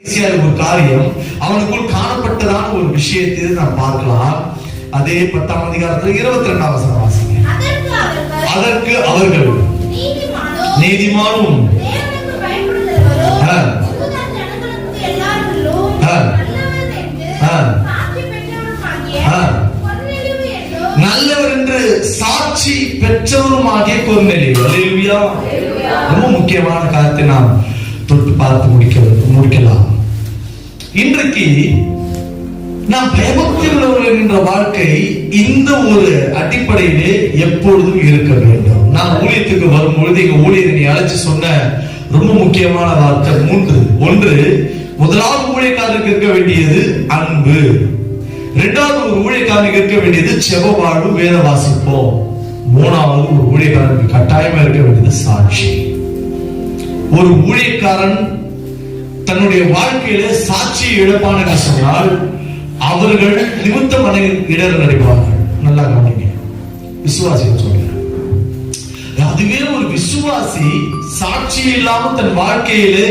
ஒரு காரியம் அவனுக்குள் காணப்பட்டதான ஒரு விஷயத்தை நாம் பார்க்கலாம். அதே 10ஆம் அதிகாரத்துல 22ஆம் வசனம் வாசிங்க. அதற்கு அவர்கள் நீதிமானும் நல்லவர் என்று சாட்சி பெற்றவருமாகிய கொர்நேலியு. அல்லேலூயா. ரொம்ப முக்கியமான காரியத்தை நாம் தொட்டு பார்த்து முடிக்கலாம். இன்றைக்கு நாம் பயபக்தி உள்ளவர்கள் என்ற வாழ்க்கை இந்த ஒரு அடிப்படையிலே எப்பொழுதும் இருக்க வேண்டும். நாம் ஊழியத்துக்கு வரும் பொழுது எங்க ஊழியரை அழைச்சு சொன்ன ரொம்ப முக்கியமான வார்த்தை 3. 1, முதலாவது ஊழியக்காரருக்கு இருக்க வேண்டியது அன்பு. 2வது ஒரு ஊழியக்காரனுக்கு இருக்க வேண்டியது செப வாழ்வு, வேத வாசிப்போம். 3வது ஒரு ஊழியக்காரனுக்கு கட்டாயமா இருக்க வேண்டியது சாட்சி. ஒரு ஊழியக்காரன் தன்னுடைய வாழ்க்கையில சாட்சியை இழப்பான என்று சொன்னால் அவர்கள் நிமித்தமான இடர் நடைவார்கள். நல்லா கவனிங்க. விசுவாசி சொல்றேன். அதுவே ஒரு விசுவாசி சாட்சி இல்லாம தன் வாழ்க்கையிலே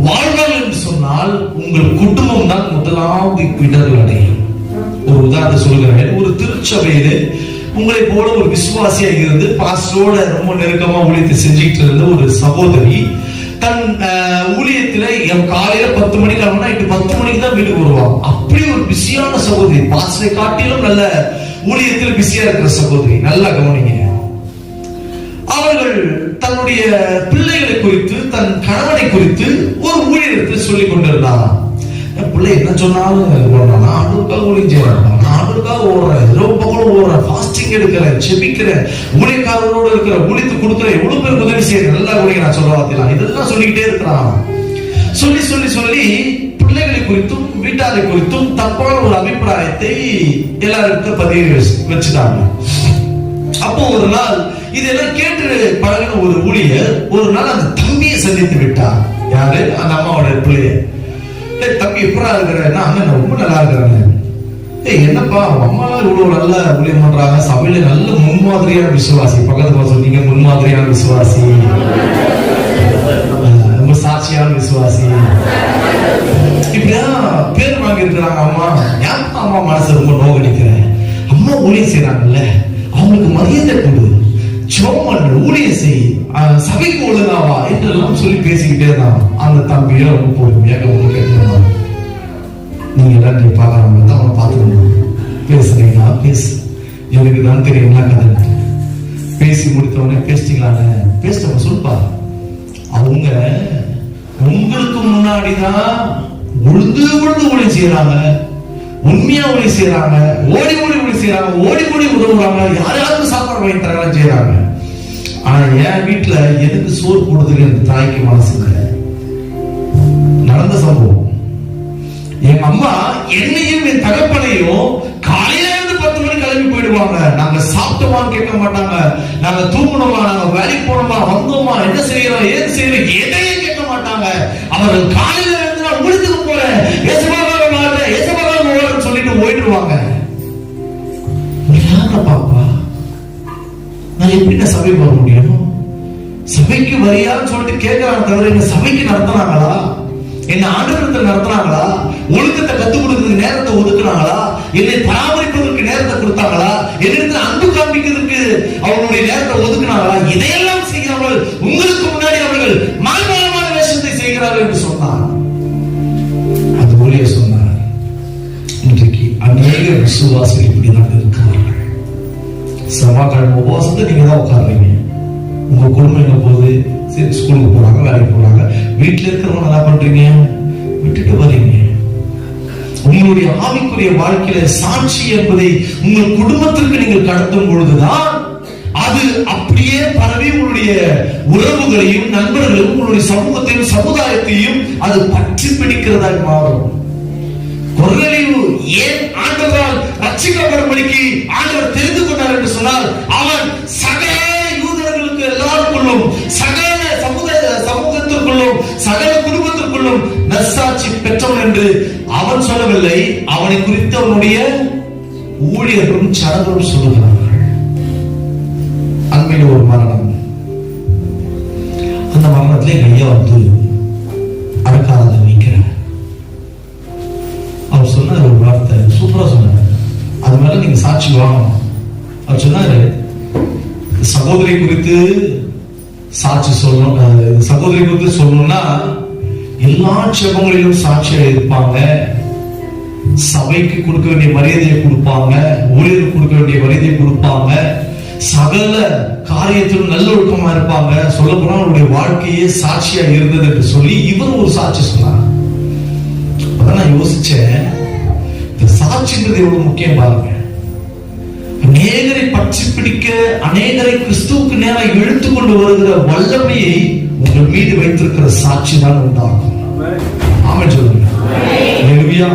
வாழ்வாள் என்று சொன்னால் உங்கள் குடும்பம் தான் முதலாவது இடர்கள் அடையும். ஒரு உதாரணத்தை சொல்கிறேன். ஒரு திருச்சபையிலே உங்களை போல ஒரு விசுவாசியா இருந்து பாஸ்டரோட ரொம்ப நெருக்கமா ஊழியத்தை செஞ்சுட்டு இருந்த ஒரு சகோதரி தன் ஊழியத்துல காலையில 10 மணிக்கு ஆனா 10 மணிக்கு தான் வீட்டுக்கு வருவாங்க. அப்படி ஒரு பிஸியான சகோதரி, பாஸ்டரை காட்டிலும் நல்ல ஊழியத்தில் பிஸியா இருக்கிற சகோதரி. நல்லா கவனிங்க. அவர்கள் தன்னுடைய பிள்ளைகளை குறித்து தன் கணவனை குறித்து ஒரு ஊழியத்தில் சொல்லிக் கொண்டிருந்தார். பிள்ளை என்ன சொன்னாலும் ஆண்டுக்காக ஊழியம் செய்யறேன், ஆண்டுக்காக ஓடுறேன், இரவு பகலும் ஓடுறேன், ஃபாஸ்டிங் எடுக்கிறேன், செபிக்கிறேன், ஊழியக்காரரோட இருக்கிற ஊழியத்து கொடுக்குறேன், எவ்வளவு பேருக்கு உதவி செய்யறேன். நல்லா ஊழிய நான் சொல்ல இதெல்லாம் சொல்லிக்கிட்டே இருக்கிறான். சொல்லி சொல்லி சொல்லி பிள்ளைகளை குறித்தும் வீட்டாரை குறித்தும் தப்பான ஒரு அபிப்பிராயத்தை எல்லாருக்கும் பதிவு வச்சுட்டாங்க. அப்போ ஒரு நாள் இதெல்லாம் கேட்டு பழகின ஒரு ஊழியர் ஒரு நாள் அந்த தம்பியை சந்தித்து விட்டார். யாரு? அந்த அம்மாவோட பிள்ளைய. தம்பி எப்படா இருக்கிறேன்னா, அண்ணன் ரொம்ப நல்லா இருக்கிறாங்க. என்னப்பா அம்மாலாம் இவ்வளவு நல்ல ஊழியம் பண்றாங்க, சபையில நல்ல முன்மாதிரியான விசுவாசி. பக்கத்துல சொன்னீங்க முன்மாதிரியான விசுவாசி, ரொம்ப சாட்சியான விசுவாசி, இப்படிதான் பேர் வாங்கி இருக்கிறாங்க. அம்மா ஏன் அம்மா மனசு ரொம்ப நோகடிக்கிறேன், அம்மா ஊழியம் செய்யறாங்கல்ல அவங்களுக்கு மரியாதை கொடு, சோமன் ஊழியம் செய், சபைக்கு ஒழுங்காவா என்றெல்லாம் சொல்லி பேசிக்கிட்டே இருந்தான். அந்த தம்பியை ரொம்ப பொறுமையாக கேட்டுருந்தான். நீங்க எல்லாத்தையும் பார்க்கறாங்க தான் அவனை பார்த்துக்கணும். பேசுறீங்களா? பேசு, எனக்கு தான் தெரியுங்களா கதை. பேசி முடித்தவனே பேசிட்டீங்களான்னு பேசிட்டவங்க சொல்லுப்பா. அவங்க உங்களுக்கு முன்னாடிதான் உழுந்து உழுந்து ஊழியம் செய்யறாங்க, உண்மையா ஊழியம் செய்யறாங்க, ஓடி ஓடி ஊழியம் செய்யறாங்க, ஓடி ஓடி உதவுறாங்க, யாராவது சாப்பாடு வாங்கி தரலாம் செய்யறாங்க. ஆனா என் வீட்டுல எதுக்கு சோறு போடுறதுக்கு எனக்கு தாய்க்கு மனசு இல்லை. நடந்த சம்பவம். எங்க அம்மா என்னையும் என் தகப்பனையும் காலையில இருந்து 10 மணிக்கு கிளம்பி போயிடுவாங்க. நாங்க சாப்பிட்டோமான்னு கேட்க மாட்டாங்க, நாங்க தூங்கணுமா, நாங்க வேலைக்கு போனோமா, வந்தோமா, என்ன செய்யறோம், ஏது செய்யறோம், எதையும் கேட்க மாட்டாங்க. அவர்கள் காலையில இருந்து நான் முடித்துக்கு போறேன், ஏசபாக வாழ்றேன், ஏசபாக வாழ்றேன்னு சொல்லிட்டு போயிடுவாங்க. பாப்பா நான் எப்படி சபைக்கு வர முடியும்? சபைக்கு வரியான்னு சொல்லிட்டு கேட்கறாங்க தவிர என்ன சபைக்கு நடத்துனாங்களா, என்ன ஆண்டவரத்தில் நடத்துனாங்களா, ஒழுக்கத்தை கத்துக் கொடுக்கிறதுக்கு நேரத்தை ஒதுக்குனாங்களா, என்னை பராமரிப்பதற்கு நேரத்தை கொடுத்தாங்களா, என்னிடத்தில் அன்பு காண்பிக்கிறதுக்கு அவங்களுடைய நேரத்தை ஒதுக்குனாங்களா? இதையெல்லாம் செய்யாமல் உங்களுக்கு முன்னாடி அவர்கள் மாய்மாலமான வேஷத்தை செய்கிறார்கள் என்று சொன்னார். அது ஒளிய சொன்னார். இன்றைக்கு அநேக விசுவாசிகள் இப்படிதான் இருக்கிறார்கள். செவ்வாய்க்கிழமை உபவாசத்தை நீங்க தான் உட்கார்றீங்க. உங்க குடும்பம் எங்க போகுது? சரி, ஸ்கூலுக்கு போறாங்க, வேலைக்கு போறாங்க. வீட்டுல இருக்கிறவங்க என்ன பண்றீங்க? விட்டுட்டு வரீங்க. உங்களுடைய ஆவிக்குரிய வாழ்க்கையில சாட்சி என்பதை உங்கள் குடும்பத்திற்கு நீங்கள் கடத்தும் பொழுதுதான் அது அப்படியே பரவி உங்களுடைய உறவுகளையும் நண்பர்களையும் உங்களுடைய சமூகத்தையும் சமுதாயத்தையும் அது பற்றி பிடிக்கிறதாக மாறும். கொர்நேலியு ஏன் ஆண்டவரால் ரட்சிக்கப்படும்படிக்கு ஆண்டவர் தெரிந்து கொண்டார் என்று சொன்னால், அவன் சகல யூதர்களுக்கு எல்லாருக்குள்ளும், சகல சமூகத்திற்குள்ளும், சகல குடும்பத்திற்குள்ளும் நற்சாட்சி பெற்றவன் என்று அவன் சொல்லவில்லை. அவனை குறித்து அவனுடைய ஊழியர்களும் சடங்களும் சொல்லுகிறார்கள். அண்மையில் ஒரு மரணம். அந்த மரணத்திலே ஐயா வந்து அடக்காரத்தை வைக்கிறார். சாட்சி வாங்கணும். அவர் சொன்னாரு, சகோதரி குறித்து சாட்சி சொல்லணும், சகோதரி குறித்து சொல்லணும்னா எல்லா ஜெபங்களிலும் சாட்சியா இருப்பாங்க, சபைக்கு கொடுக்க வேண்டிய மரியாதையை கொடுப்பாங்க, ஊழியருக்கு கொடுக்க வேண்டிய மரியாதையை கொடுப்பாங்க, சகல காரியத்திலும் நல்ல ஒழுக்கமா இருப்பாங்க, சொல்ல போனா அவருடைய வாழ்க்கையே சாட்சியா இருந்தது என்று சொல்லி இவர் ஒரு சாட்சி சொன்னார். அதான் நான் யோசிச்சேன், இந்த சாட்சின்றது எவ்வளவு முக்கியம் பாருங்க. அநேகரை பற்றி பிடிக்க, அநேகரை கிறிஸ்துவுக்கு நேராக இழுத்து கொண்டு வருகிற வல்லமையை உங்கள் மீது வைத்திருக்கிற சாட்சி தான் உண்டாகும். ஆமென் சொல்லுங்க. ஹல்லேலூயா.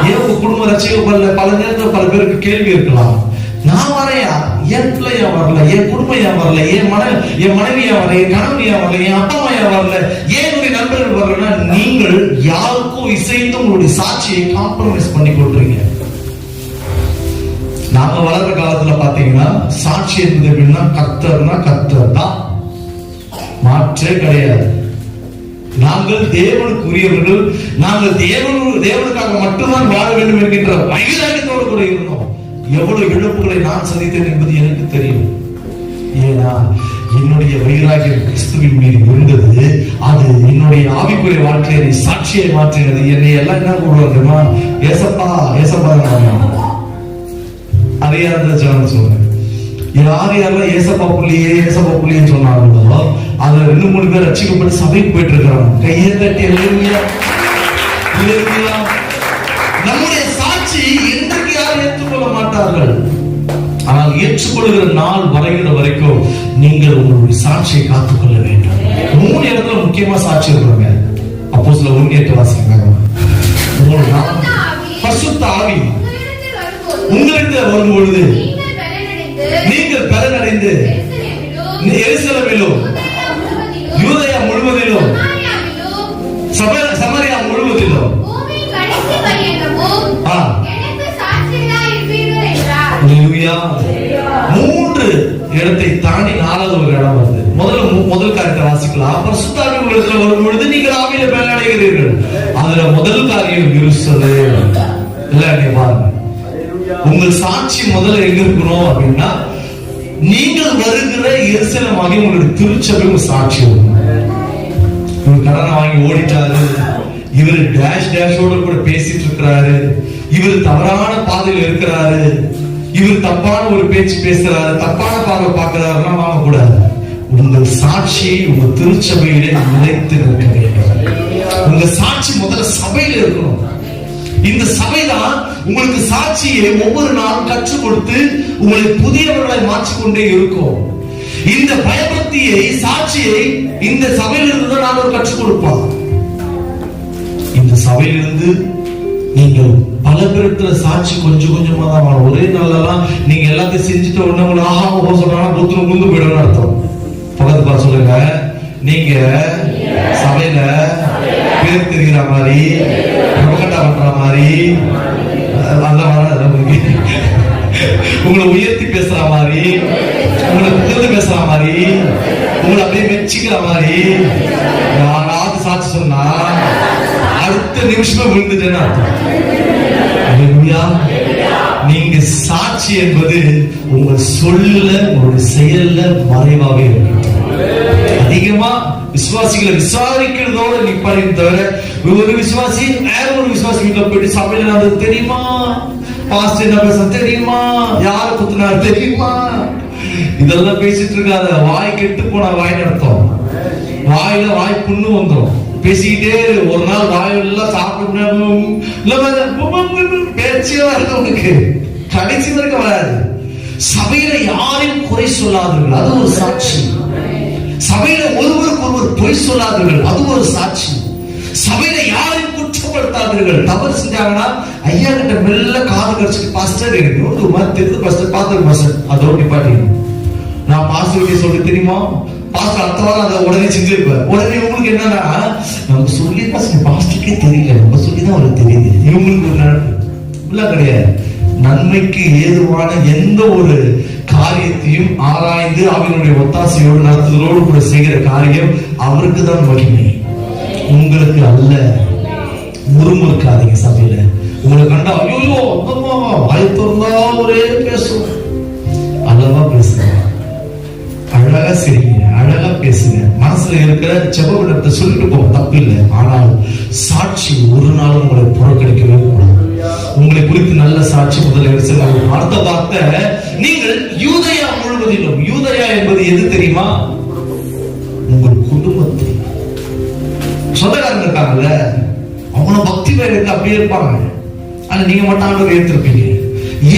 ஏன் உங்க குடும்ப ரட்சிக்கப்படல? பல நேரத்தில் பல பேருக்கு கேள்வி இருக்கலாம், நான் வரையா, என் பிள்ளையா வரல, என் குடும்பம் ஏன் வரல, என் மனைவியா வரல, என் கணவனியா வரல, என் அப்பா அம்மையா வரல, ஏன் என்னுடைய நண்பர்கள் வரலன்னா நீங்கள் யாருக்கும் இசைந்து உங்களுடைய சாட்சியை காம்ப்ரமைஸ் பண்ணி கொள்றீங்க. நாம வளர்ற காலத்துல பாத்தீங்கன்னா சாட்சி என்பது எப்படின்னா கர்த்தர் தான், மாற்றே கிடையாது. நாங்கள் தேவனுக்குரியவர்கள், நாங்கள் தேவனுக்காக மட்டும்தான் வாழ வேண்டும் என்கின்ற வைராகியத்தோடு கூட இருந்தோம். எவ்வளவு இழப்புகளை நான் சந்தித்தேன் என்பது எனக்கு தெரியும். ஏன்னா என்னுடைய வைராகியம் கிறிஸ்துவின் மீது இருந்தது. அது என்னுடைய ஆவிக்குரிய வாழ்க்கையை சாட்சியை மாற்றினது. என்னை எல்லாம் என்ன கூடுவாங்கம்மா, ஏசப்பா ஏசப்பா அறியாத ஜனம் சொல்றேன். யாரெல்லாம் ஏசப்பா புள்ளியே சொன்னாங்களோ அதுல 2-3 பேர் ரட்சிக்கப்பட்டு சபைக்கு போயிட்டு இருக்கிறாங்க. கையை தட்டி நம்முடைய சாட்சி இன்றைக்கு யாரும் ஏற்றுக்கொள்ள மாட்டார்கள். ஆனால் ஏற்றுக்கொள்கிற நாள் வருகிற வரைக்கும் நீங்கள் உங்களுடைய சாட்சியை காத்துக்கொள்ள வேண்டும். 3 இடத்துல முக்கியமா சாட்சி இருக்கிறாங்க. அப்போஸ்தலர் 1:8 வாசிக்கிறாங்க. பரிசுத்த ஆவி உங்களிடத்தில் வரும் பொழுது நீங்கள் பலனடைந்து எருசலேமிலும் யூதேயா முழுவதிலும் சமாரியா முழுவதிலும் மூன்று இடத்தை தாண்டி 4வது ஒரு இடம் வருது. முதல் காரியத்தை வாசிக்கலாம். பரிசுத்த ஆவி உங்களிடத்தில் வரும் பொழுது நீங்கள் ஆவியில பலனடைகிறீர்கள். அதுல முதல் காரியம் எருசலேம். இல்ல பாருங்க, உங்கள் சாட்சி முதல்ல எங்க இருக்கணும் அப்படின்னா, நீங்கள் வருகிற எருசலேமாகி உங்களுடைய திருச்சபை ஒரு சாட்சி. இவர் கடனை வாங்கி ஓடிட்டாரு, இவர் டேஷோட கூட பேசிட்டு இருக்கிறாரு, இவர் தவறான பாதையில் இருக்கிறாரு, இவர் தப்பான ஒரு பேச்சு பேசுறாரு, தப்பான பார்வை பார்க்கிறாருன்னா வாங்கக்கூடாது. உங்கள் சாட்சியை உங்க திருச்சபையிலே நிலைத்து நிற்க வேண்டும். உங்க சாட்சி முதல்ல சபையில இருக்கணும். இந்த சபைதான் உங்களுக்கு சாட்சியை ஒவ்வொரு நாளும் கற்றுக் கொடுத்து உங்களை புதியவர்களை மாற்றிக்கொண்டே இருக்கும். இந்த பயபக்தியை, சாட்சியை இந்த சபையிலிருந்து தான் நான் கற்றுக் கொடுப்போம். இந்த சபையிலிருந்து நீங்கள் பல பேருத்துல சாட்சி கொஞ்சம் கொஞ்சமா தான் வாழும். ஒரே நாளெல்லாம் நீங்க எல்லாத்தையும் செஞ்சுட்டு உடனே உங்களை ஆஹா சொல்றாங்கன்னா புத்தகம் குந்து போயிடும் அர்த்தம். பக்கத்து பார்த்து சொல்லுங்க, நீங்க சபையில பேர் தெரிகிற மாதிரி, பிரபகட்டா பண்ற மாதிரி, உங்களை உயர்த்தி பேசுற மாதிரி, உங்களை புகழ்ந்து பேசுற மாதிரி, உங்களை அப்படியே மெச்சிக்கிற மாதிரி யாராவது சாட்சி சொன்னா அடுத்த நிமிஷமே விழுந்துட்டேன்னு அர்த்தம். நீங்க சாட்சி என்பது உங்க சொல்ல, உங்களுடைய செயல்ல மறைவாக இருக்கு. அதிகமா விசுவாசிகளை விசாரிக்கிறதோட நிப்பாரு தவிர, ஒரு விசுவாசி வேற ஒரு விசுவாசி கிட்ட போயிட்டு சபையில நான் தெரியுமா, பாஸ்டர் என்ன பேச தெரியுமா, யார குத்துனார் தெரியுமா, இதெல்லாம் பேசிட்டு இருக்காத. வாய் கெட்டு போன வாய் நடத்தும், வாயில வாய் புண்ணு வந்துடும். பேசிக்கிட்டே ஒரு நாள் வாயெல்லாம் சாப்பிட்டு பேச்சே வராது, உனக்கு கடைசி வரைக்கும் வராது. சபையில யாரையும் குறை சொல்லாதீர்கள், அது ஒரு சாட்சி. சபையில ஒருவருக்கு ஒருவர் பொய் சொல்லாதீர்கள், அது ஒரு சாட்சி. சபையில யாரையும் குற்றப்படுத்தாதீர்கள். தவறு செஞ்சாங்கன்னா ஐயா கிட்ட மெல்ல காது கடிச்சிட்டு, பாஸ்டர் எனக்கு ஒரு மாதிரி தெரியுது பாஸ்டர், பாத்துக்கு பாஸ்டர், அதோட நிப்பாட்டிங்க. நான் பாஸ்டர் கிட்ட சொல்லி தெரியுமா, பாஸ்டர் அடுத்த வாரம் அதை உடனே செஞ்சிருப்பேன். உடனே இவங்களுக்கு என்னன்னா, நம்ம சொல்லி பாஸ்டருக்கே தெரியல, நம்ம சொல்லிதான் அவருக்கு தெரியுது. இவங்களுக்கு ஒரு நடப்பு கிடையாது. நன்மைக்கு ஏதுவான எந்த ஒரு காரியத்தையும் ஆராய்ந்து அவனுடைய ஒத்தாசையோடு நடத்துதலோடு கூட செய்கிற காரியம் அவருக்கு தான் மகிமை, உங்களுக்கு அல்ல. முறுமுறுக்காதீங்க சபையில. உங்களை கண்டா ஐயோ வாய் திறந்தா ஒரே மனசுல இருக்கிற ஜெபத்தை சொல்லிட்டு போக தப்பு இல்லை. ஆனால் சாட்சி ஒரு நாளும் உங்களை புறக்கணிக்கவே கூடாது. உங்களை குறித்து நல்ல சாட்சி முதல்ல அடுத்த வார்த்தை, நீங்கள் யூதயா முழுவதிலும். யூதயா என்பது எது தெரியுமா? உங்கள் குடும்பத்தை. சொந்தக்காரங்க இருக்காங்கல்ல, அவங்க பக்தி பேருக்கு அப்படியே இருப்பாங்க. ஆனா நீங்க மட்டும் ஆண்டவர் ஏற்றிருப்பீங்க.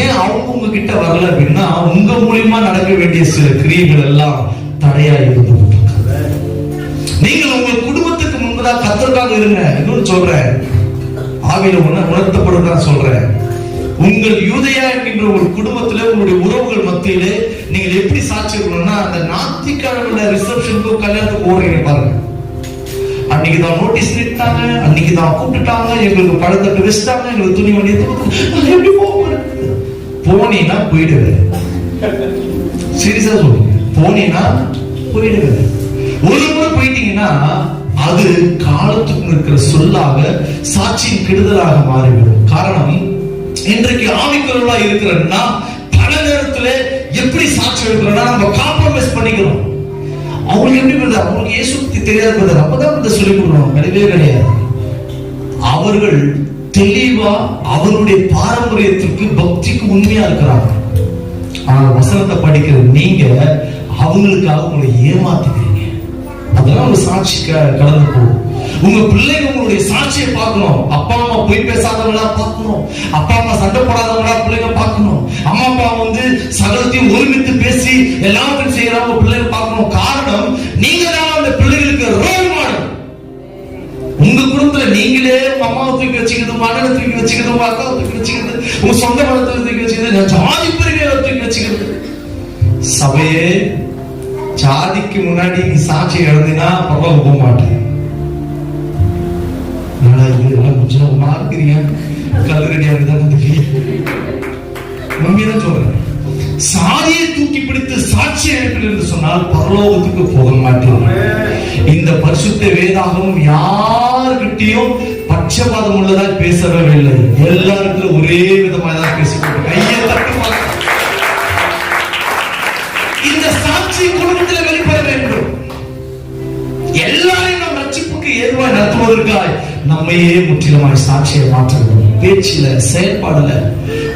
ஏன் அவங்க உங்ககிட்ட வரல அப்படின்னா, உங்க மூலியமா நடக்க வேண்டிய சில கிரியைகள் எல்லாம் தடையா இருந்து கொண்டிருக்காங்க. நீங்கள் உங்க குடும்பத்துக்கு முன்பதாக கர்த்தருக்காக இருங்க. இன்னொன்னு சொல்றேன், ஆவியில உணர்த்தப்படுறதா சொல்றேன். உங்கள் யூதயா என்கின்ற ஒரு குடும்பத்திலே, உங்களுடைய உறவுகள் மத்தியிலே நீங்கள் எப்படி சாட்சி இருக்கணும்னா, அந்த ஞாயிற்றுக்கிழமை ரிசப்ஷனுக்கு கல்யாணத்துக்கு ஓடுறீங்க பாருங்க. அன்னைக்கு தான் நோட்டீஸ் நிட்டாங்க, அன்னைக்கு தான் கூப்பிட்டுட்டாங்க, எங்களுக்கு பழத்தட்டு வச்சுட்டாங்க, எங்களுக்கு துணி வண்டி எப்படி போனீங்கன்னா போயிடுவேன். சீரியஸா சொல்லுங்க, போனீங்கன்னா போயிடுவேன். ஒரு முறை போயிட்டீங்கன்னா அது காலத்துக்கு இருக்கிற சொல்லாக சாட்சியின் கெடுதலாக மாறிவிடும். காரணம், இன்றைக்கு ஆவிக்குள்ளா இருக்கிறன்னா பல நேரத்துல எப்படி சாட்சி எடுக்கிறோம்னா நம்ம காம்ப்ரமைஸ் பண்ணிக்கிறோம். அவங்களுக்கு எப்படி பண்ணுறது? அவங்களுக்கு இயேசு தெரியாது, அப்பதான் சொல்லிக் கொடுக்கணும். கிடையவே கிடையாது. அவர்கள் தெளிவா அவருடைய பாரம்பரியத்திற்கு பக்திக்கு உண்மையா இருக்கிறாங்க. ஆனா வசனத்தை படிக்கிற நீங்க அவங்களுக்காக உங்களை ஏமாத்துக்கிறீங்க. அதெல்லாம் உங்க சாட்சி கடந்து போகும். உங்க பிள்ளைங்க உங்களுடைய சாட்சியை பார்க்கணும். அப்பா அம்மா போய் பேசாதவங்களா பார்க்கணும். அப்பா அம்மா சண்டை போடாதவங்களா பிள்ளைங்க பார்க்கணும். அம்மா அப்பா சகலத்தையும் ஒருமித்து பேசி எல்லாத்தையும் செய்யறவங்க பிள்ளைங்க பார்க்கணும். காரணம், நீங்க தான் அந்த பிள்ளைகளுக்கு ரோல் மாடல். உங்க குடும்பத்துல நீங்களே உங்க அம்மாவை தூக்கி வச்சுக்கிறது, மகனை தூக்கி வச்சுக்கிறது, உங்க அக்காவை தூக்கி வச்சுக்கிறது, உங்க சொந்த மனத்தை தூக்கி வச்சுக்கிறது, ஜாதி பிரிவை தூக்கி வச்சுக்கிறது. சபையே, ஜாதிக்கு முன்னாடி நீ சாட்சி இழந்தினா பரவாயில்ல, போக மாட்டேன். கொஞ்சம் மார்க்கிறீங்க, கல்லூரியா உண்மைதான் சொல்றேன். சாதியை தூக்கி பிடித்து சாட்சி அனுப்பில் என்று சொன்னால் பரலோகத்துக்கு போக மாட்டேன். இந்த பரிசுத்த வேதாகமும் யாருக்கிட்டையும் பட்சபாதம் உள்ளதா பேசவே இல்லை. எல்லாருக்கும் ஒரே விதமாக தான் பேசிக்கொண்டு கையை தட்டு. இந்த சாட்சி குடும்பத்தில் வெளிப்பட வேண்டும். எல்லாரையும் நம் ரட்சிப்புக்கு ஏதுவாய் நடத்துவதற்காய் நம்மையே முற்றிலுமாய் சாட்சியை மாற்ற வேண்டும். பேச்சில, செயல்பாடுல,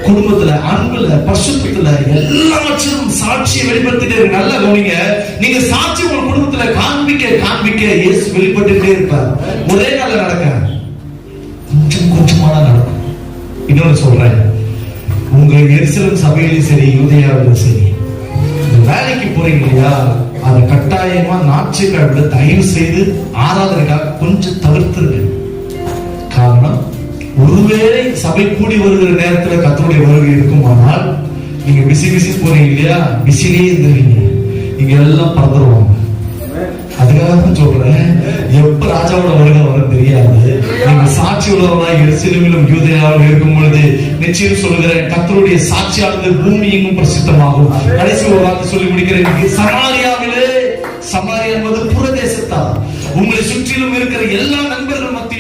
குடும்பத்துல, அன்புல, பரிசுத்தத்துல, எல்லாவற்றிலும் சாட்சியை வெளிப்படுத்திட்டே நல்ல கவனிங்க. நீங்க சாட்சி உங்க குடும்பத்துல காண்பிக்க காண்பிக்க இயேசு வெளிப்பட்டுட்டே இருப்பார். ஒரே நாள் நடக்க கொஞ்சம் கொஞ்சமா தான் நடக்கும். இன்னொன்னு சொல்றேன், உங்க எருசலேம் சபையிலும் சரி, யூதேயாவிலும் சரி, வேலைக்கு போறீங்க இல்லையா, அது கட்டாயமா ஞாயிற்றுக்கிழமை தயவு செய்து ஆராதனைக்காக கொஞ்சம் தவிர்த்துருங்க. காரணம், ஒருவேளை சபை கூடி வருகிற நேரத்துல கர்த்தருடைய வருகை இருக்குமானால் நீங்க பிசி பிசி போறீங்க இல்லையா, பிசிலேயே இருந்துருவீங்க. இங்க எல்லாம் பறந்துருவாங்க. அதுக்காக தான் சொல்றேன், எப்ப ராஜாவோட வருகை வரும் தெரியாது. நீங்க சாட்சி உள்ளவர்களா எருசலேமிலும் யூதேயாவிலும் இருக்கும் பொழுது நிச்சயம் சொல்லுகிறேன், கர்த்தருடைய சாட்சியானது பூமி எங்கும் பிரசித்தமாகும். கடைசி ஒரு வார்த்தை சொல்லி முடிக்கிறேன். சமாரியாவிலே, சமாரியா என்பது புறதேசத்தார், உங்களை சுற்றிலும் இருக்கிற எல்லா நண்பர்கள் மத்தியில்